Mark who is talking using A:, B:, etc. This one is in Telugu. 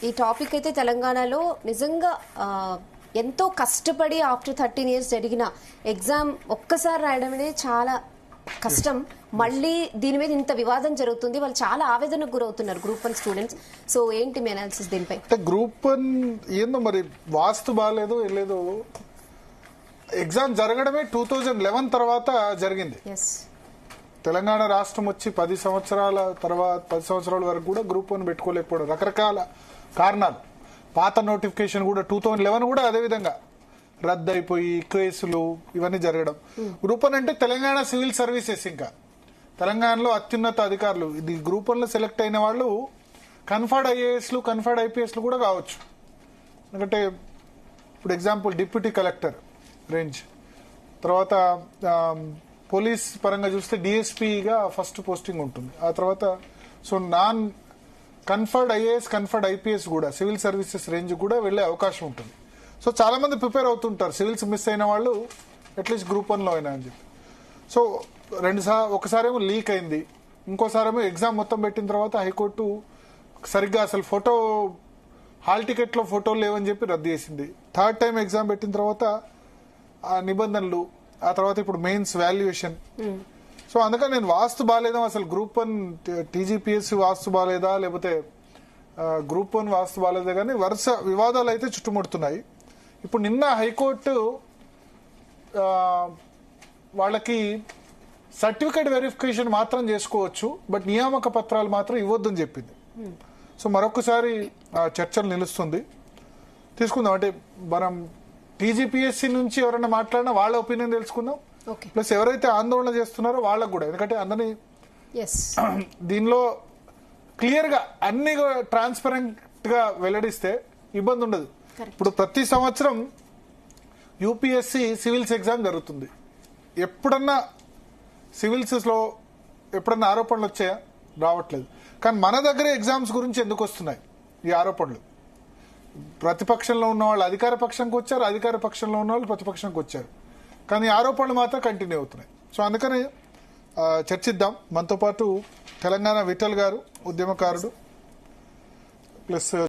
A: ఈ టాపిక్ అయితే తెలంగాణలో నిజంగా ఎంతో కష్టపడి ఆఫ్టర్ 13 years జరిగిన ఎగ్జామ్ ఒక్కసారి రాయడమే చాలా కష్టం. మళ్ళీ దీని మీద ఇంత వివాదం జరుగుతుంది, వాళ్ళు చాలా ఆవేదనకు గురవుతున్నారు గ్రూప్ 1 స్టూడెంట్స్. సో ఏంటి మీ అనాలిసిస్ దీనిపై?
B: గ్రూప్ 1 ఏందో మరి వాస్తు బాగాలేదు వెళ్ళలేదు. ఎగ్జామ్ జరగడమే 2011 తర్వాత జరిగింది. తెలంగాణ రాష్ట్రం వచ్చి 10 సంవత్సరాల తర్వాత 10 సంవత్సరాల వరకు కూడా గ్రూప్ 1 పెట్టుకోలేకపోవడం రకరకాల కారణాలు. పాత నోటిఫికేషన్ కూడా 2011 కూడా అదే విధంగా రద్దు అయిపోయి కేసులు ఇవన్నీ జరగడం. గ్రూప్ 1 అంటే తెలంగాణ సివిల్ సర్వీసెస్, ఇంకా తెలంగాణలో అత్యున్నత అధికారులు. ఇది గ్రూప్ 1 లో సెలెక్ట్ అయిన వాళ్ళు కన్ఫర్డ్ ఐఏఎస్లు కన్ఫర్డ్ ఐపీఎస్లు కూడా కావచ్చు. ఎందుకంటే ఇప్పుడు ఎగ్జాంపుల్ డిప్యూటీ కలెక్టర్ రేంజ్, తర్వాత పోలీస్ పరంగా చూస్తే డిఎస్పీగా ఫస్ట్ పోస్టింగ్ ఉంటుంది. ఆ తర్వాత so non conferred IAS conferred IPS కూడా సివిల్ సర్వీసెస్ రేంజ్ కూడా వెళ్లే అవకాశం ఉంటుంది. సో చాలా మంది ప్రిపేర్ అవుతుంటారు, సివిల్స్ మిస్ అయిన వాళ్ళు అట్లీస్ట్ గ్రూప్ 1 లో అయినా అని చెప్పి. సో ఒకసారేమో లీక్ అయింది, ఇంకోసారేమో ఎగ్జామ్ మొత్తం పెట్టిన తర్వాత హైకోర్టు సరిగ్గా అసలు ఫోటో హాల్ టికెట్ లో ఫోటోలు లేవని చెప్పి రద్దు చేసింది. థర్డ్ టైం ఎగ్జామ్ పెట్టిన తర్వాత ఆ నిబంధనలు, ఆ తర్వాత ఇప్పుడు మెయిన్స్ వాల్యుయేషన్. సో అందుకని నేను వాస్తు బాగాలేదా, అసలు గ్రూప్ 1 టీజీపీఎస్సీ వాస్తు బాగాలేదా లేకపోతే గ్రూప్ 1 వాస్తు బాగాలేదా, కానీ వరుస వివాదాలు అయితే చుట్టుముడుతున్నాయి. ఇప్పుడు నిన్న హైకోర్టు వాళ్ళకి సర్టిఫికేట్ వెరిఫికేషన్ మాత్రం చేసుకోవచ్చు, బట్ నియామక పత్రాలు మాత్రం ఇవ్వద్దని చెప్పింది. సో మరొకసారి చర్చలు నిలుస్తుంది, తీసుకుందాం. అంటే మనం టీజీపీఎస్సీ నుంచి ఎవరైనా మాట్లాడినా వాళ్ళ ఒపీనియన్ తెలుసుకుందాం, ప్లస్ ఎవరైతే ఆందోళన చేస్తున్నారో వాళ్ళకు కూడా. ఎందుకంటే అందరినీ దీనిలో క్లియర్ గా అన్ని ట్రాన్స్పరెంట్ గా వెల్లడిస్తే ఇబ్బంది ఉండదు. ఇప్పుడు ప్రతి సంవత్సరం యూపీఎస్సీ సివిల్స్ ఎగ్జామ్ జరుగుతుంది. ఎప్పుడన్నా సివిల్స్ లో ఎప్పుడన్నా ఆరోపణలు వచ్చాయా? రావట్లేదు. కానీ మన దగ్గరే ఎగ్జామ్స్ గురించి ఎందుకు వస్తున్నాయి ఈ ఆరోపణలు? ప్రతిపక్షంలో ఉన్న వాళ్ళు అధికార పక్షంకి వచ్చారు, అధికార పక్షంలో ఉన్న వాళ్ళు ప్రతిపక్షంకి వచ్చారు, కానీ ఆరోపణలు మాత్రం కంటిన్యూ అవుతున్నాయి. సో అందుకని చర్చిద్దాం. మనతో పాటు తెలంగాణ విఠల్ గారు, ఉద్యమకారుడు, ప్లస్